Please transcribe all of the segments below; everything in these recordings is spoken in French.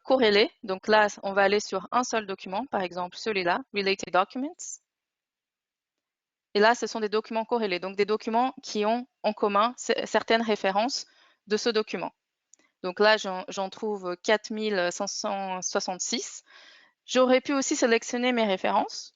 corrélés. Donc là, on va aller sur un seul document, par exemple celui-là, Related Documents. Et là, ce sont des documents corrélés, donc des documents qui ont en commun certaines références de ce document. Donc là, j'en trouve 4566. J'aurais pu aussi sélectionner mes références.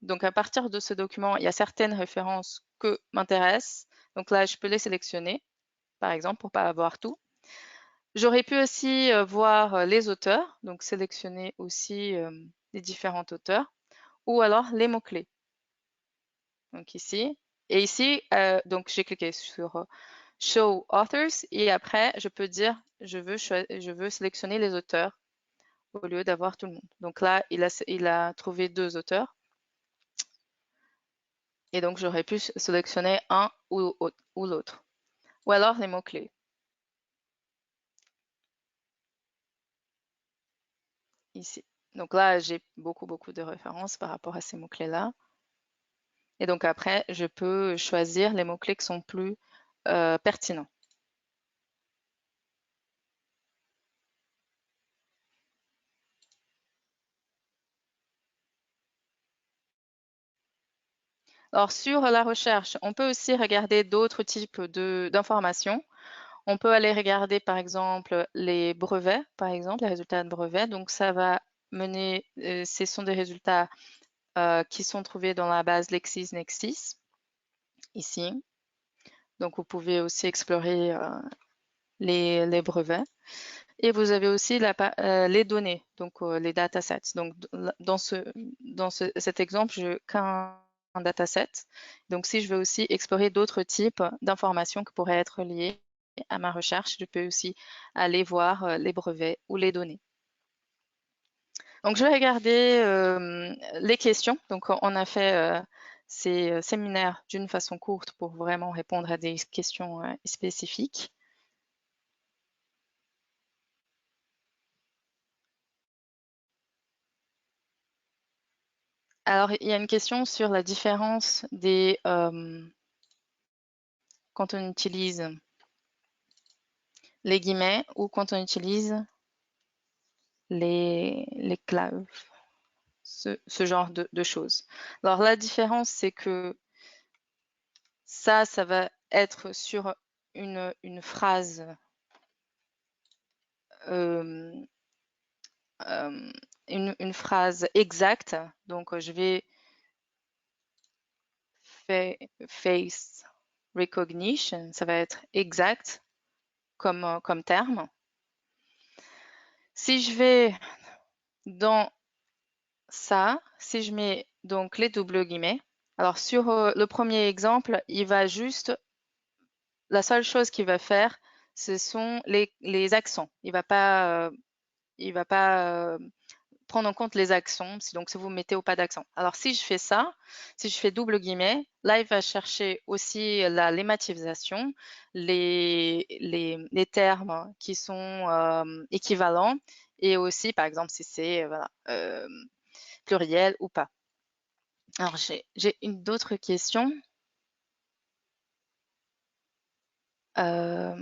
Donc à partir de ce document, il y a certaines références que m'intéressent. Donc là, je peux les sélectionner, par exemple, pour pas avoir tout. J'aurais pu aussi voir les auteurs, donc sélectionner aussi les différents auteurs, ou alors les mots-clés. Donc ici. Et ici, donc j'ai cliqué sur Show Authors et après, je peux dire je veux sélectionner les auteurs au lieu d'avoir tout le monde. Donc là, il a trouvé 2 auteurs. Et donc, j'aurais pu sélectionner un ou l'autre. Ou alors les mots-clés. Ici. Donc là, j'ai beaucoup de références par rapport à ces mots-clés-là. Et donc après, je peux choisir les mots-clés qui sont plus pertinents. Alors, sur la recherche, on peut aussi regarder d'autres types d'informations. On peut aller regarder, par exemple, les brevets, par exemple, les résultats de brevets. Donc, ça va mener, ce sont des résultats qui sont trouvés dans la base LexisNexis, ici. Donc, vous pouvez aussi explorer les brevets. Et vous avez aussi les données, donc les datasets. Donc, dans cet exemple, je qu'un dataset. Donc, si je veux aussi explorer d'autres types d'informations qui pourraient être liées à ma recherche, je peux aussi aller voir les brevets ou les données. Donc, je vais regarder les questions. Donc, on a fait ces séminaires d'une façon courte pour vraiment répondre à des questions spécifiques. Alors, il y a une question sur la différence des quand on utilise les guillemets ou quand on utilise les claves, ce genre de choses. Alors, la différence, c'est que ça va être sur une phrase euh, une phrase exacte. Donc, je vais face recognition, ça va être exact comme terme. Si je vais dans ça, si je mets donc les doubles guillemets, alors sur le premier exemple, la seule chose qu'il va faire, ce sont les accents. Il va pas prendre en compte les accents, donc si vous mettez ou pas d'accent. Alors si je fais ça, si je fais double guillemets, là il va chercher aussi la lématisation, les termes qui sont équivalents et aussi par exemple si c'est voilà, pluriel ou pas. Alors j'ai d'autres questions. Euh,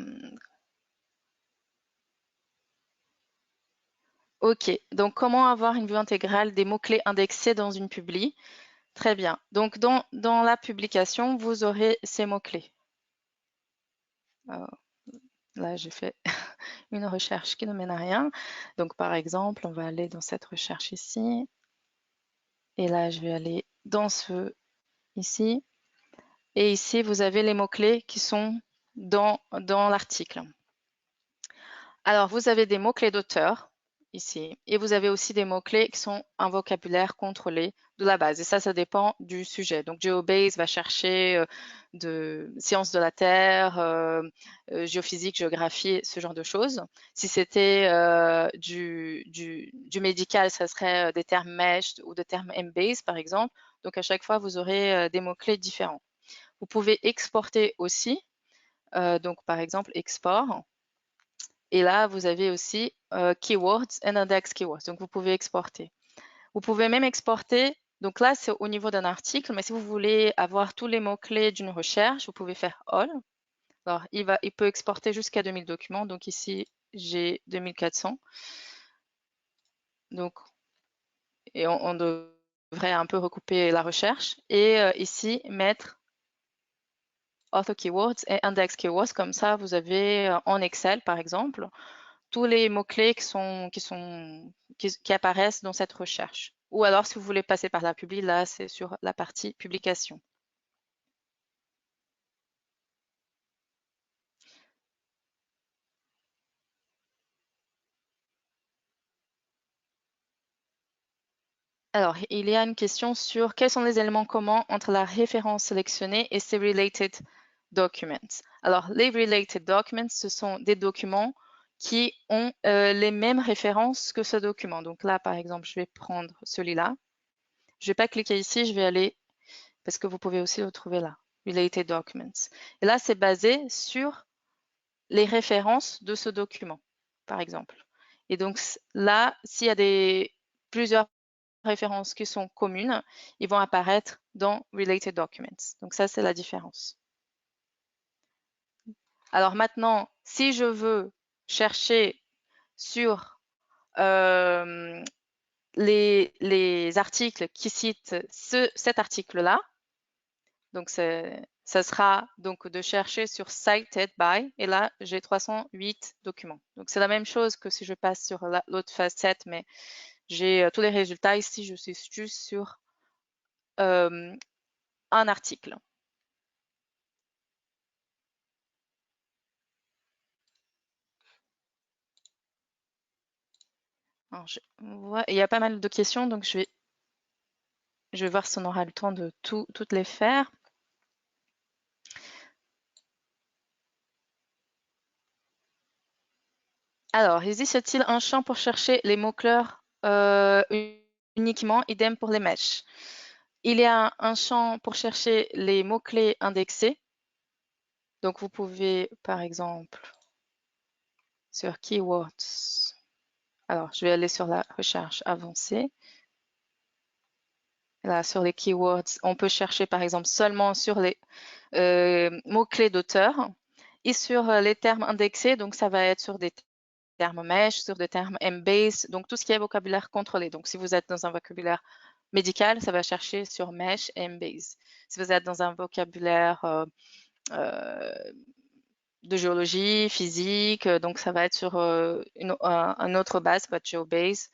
ok, donc comment avoir une vue intégrale des mots-clés indexés dans une publi? Très bien. Donc, dans la publication, vous aurez ces mots-clés. Là, j'ai fait une recherche qui ne mène à rien. Donc, par exemple, on va aller dans cette recherche ici. Et là, je vais aller dans ce ici. Et ici, vous avez les mots-clés qui sont dans l'article. Alors, vous avez des mots-clés d'auteur ici. Et vous avez aussi des mots-clés qui sont un vocabulaire contrôlé de la base. Et ça dépend du sujet. Donc, GeoBase va chercher de sciences de la Terre, géophysique, géographie, ce genre de choses. Si c'était du médical, ça serait des termes MESH ou des termes Embase, par exemple. Donc, à chaque fois, vous aurez des mots-clés différents. Vous pouvez exporter aussi. Donc, par exemple, export. Et là, vous avez aussi Keywords and Index Keywords. Donc, vous pouvez exporter. Vous pouvez même exporter. Donc là, c'est au niveau d'un article, mais si vous voulez avoir tous les mots-clés d'une recherche, vous pouvez faire All. Alors, il peut exporter jusqu'à 2000 documents. Donc ici, j'ai 2400. Donc, et on devrait un peu recouper la recherche. Et ici, mettre author keywords et index keywords. Comme ça, vous avez en Excel, par exemple, tous les mots-clés qui apparaissent dans cette recherche. Ou alors, si vous voulez passer par la publi, là, c'est sur la partie publication. Alors, il y a une question sur quels sont les éléments communs entre la référence sélectionnée et ses related documents. Alors, les related documents, ce sont des documents qui ont les mêmes références que ce document. Donc là, par exemple, je vais prendre celui-là. Je ne vais pas cliquer ici, je vais aller, parce que vous pouvez aussi le trouver là, related documents. Et là, c'est basé sur les références de ce document, par exemple. Et donc là, s'il y a plusieurs références qui sont communes, ils vont apparaître dans Related Documents. Donc ça, c'est la différence. Alors maintenant, si je veux chercher sur les articles qui citent cet article-là, donc ça sera donc de chercher sur Cited by, et là, j'ai 308 documents. Donc c'est la même chose que si je passe sur l'autre facette, mais j'ai tous les résultats. Ici, je suis juste sur un article. Alors, il y a pas mal de questions, donc je vais voir si on aura le temps de toutes les faire. Alors, existe-t-il un champ pour chercher les mots-clés uniquement, idem pour les mèches? Il y a un champ pour chercher les mots-clés indexés. Donc, vous pouvez, par exemple, sur Keywords. Alors, je vais aller sur la recherche avancée. Là, sur les keywords, on peut chercher, par exemple, seulement sur les mots-clés d'auteur. Et sur les termes indexés, donc ça va être sur des termes mesh, sur des termes Embase, donc tout ce qui est vocabulaire contrôlé. Donc si vous êtes dans un vocabulaire médical, ça va chercher sur mesh et Embase. Si vous êtes dans un vocabulaire de géologie, physique, donc ça va être sur une autre base, ça va être GeoBase.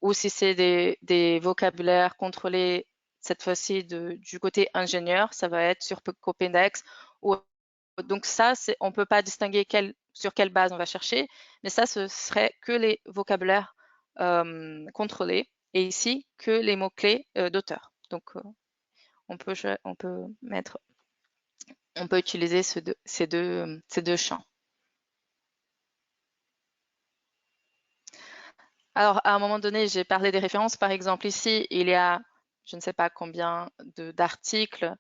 Ou si c'est des vocabulaires contrôlés, cette fois-ci du côté ingénieur, ça va être sur Copendex. Donc ça, on ne peut pas distinguer sur quelle base on va chercher, mais ça, ce serait que les vocabulaires contrôlés, et ici, que les mots-clés d'auteur. Donc, on peut utiliser ces deux champs. Alors, à un moment donné, j'ai parlé des références. Par exemple, ici, il y a, je ne sais pas combien d'articles,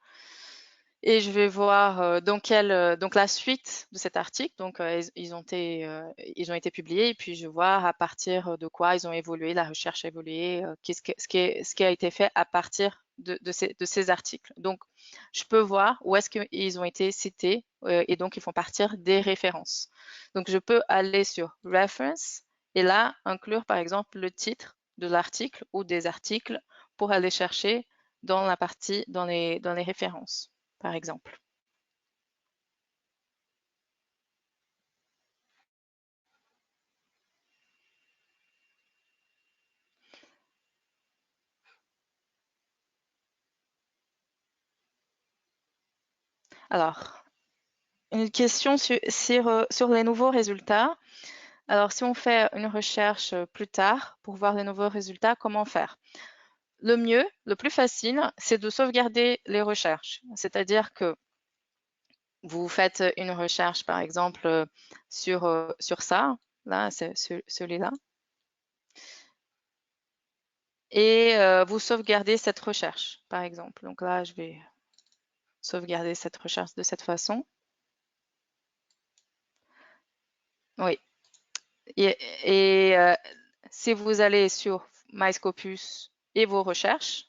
et je vais voir donc la suite de cet article. Donc, ils ont été publiés, et puis je vais voir à partir de quoi ils ont évolué, la recherche a évolué, ce qui a été fait à partir de ces articles. Donc, je peux voir où est-ce qu'ils ont été cités, et donc ils font partir des références. Donc, je peux aller sur Reference et là, inclure par exemple le titre de l'article ou des articles pour aller chercher dans la partie, dans les références, par exemple. Alors, une question sur les nouveaux résultats. Alors, si on fait une recherche plus tard pour voir les nouveaux résultats, comment faire? Le mieux, le plus facile, c'est de sauvegarder les recherches. C'est-à-dire que vous faites une recherche, par exemple, sur ça, là, c'est celui-là, et vous sauvegardez cette recherche, par exemple. Donc là, je vais sauvegarder cette recherche de cette façon. Oui. Et si vous allez sur MyScopus et vos recherches,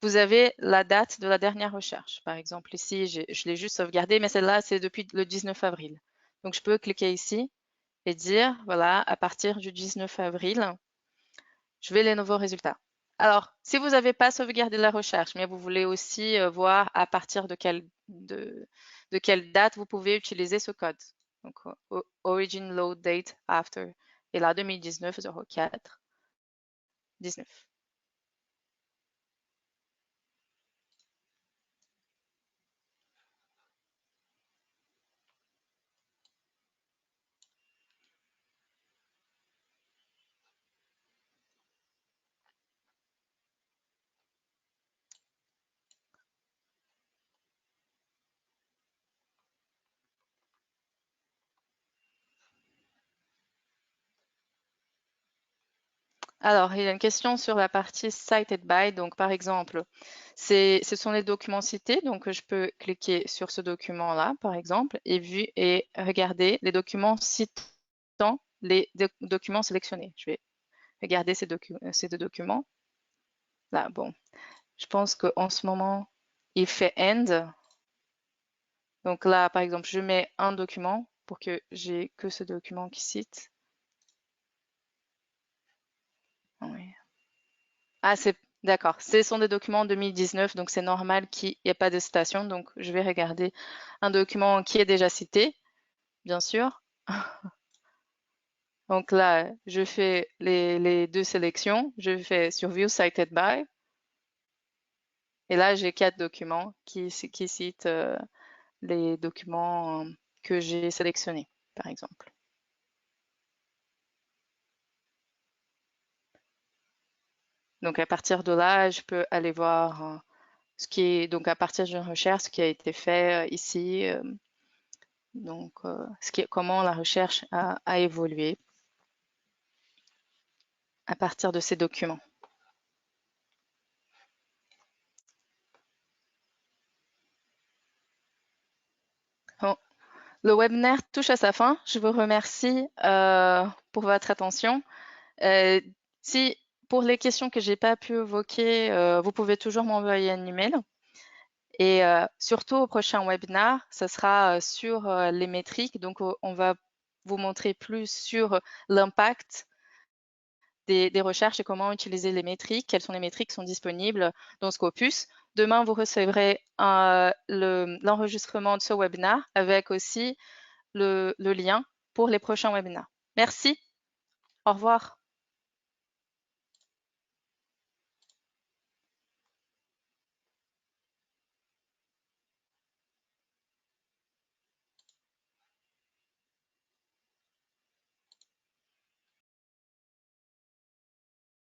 vous avez la date de la dernière recherche. Par exemple, ici, je l'ai juste sauvegardé, mais celle-là, c'est depuis le 19 avril. Donc, je peux cliquer ici et dire, voilà, à partir du 19 avril, je veux les nouveaux résultats. Alors, si vous n'avez pas sauvegardé la recherche, mais vous voulez aussi voir à partir de quelle date vous pouvez utiliser ce code. Donc, origin load date after. Et là, 2019 04 19. Alors, il y a une question sur la partie cited by. Donc, par exemple, ce sont les documents cités. Donc, je peux cliquer sur ce document-là, par exemple, et regarder les documents citant les documents sélectionnés. Je vais regarder ces deux documents. Là, bon, je pense qu'en ce moment, il fait end. Donc là, par exemple, je mets un document pour que j'ai que ce document qui cite. Oui. Ah, c'est d'accord. Ce sont des documents 2019, donc c'est normal qu'il n'y ait pas de citation. Donc, je vais regarder un document qui est déjà cité, bien sûr. Donc là, je fais les deux sélections. Je fais sur View Cited By. Et là, j'ai 4 documents qui citent les documents que j'ai sélectionnés, par exemple. Donc, à partir de là, je peux aller voir ce qui est, donc à partir d'une recherche, ce qui a été fait ici. Donc, comment la recherche a évolué à partir de ces documents. Bon, le webinaire touche à sa fin. Je vous remercie pour votre attention. Euh, si pour les questions que j'ai pas pu évoquer, vous pouvez toujours m'envoyer un email. Et surtout au prochain webinaire, ce sera sur les métriques. Donc, on va vous montrer plus sur l'impact des recherches et comment utiliser les métriques, quelles sont les métriques qui sont disponibles dans Scopus. Demain, vous recevrez l'enregistrement de ce webinaire avec aussi le lien pour les prochains webinaires. Merci, au revoir.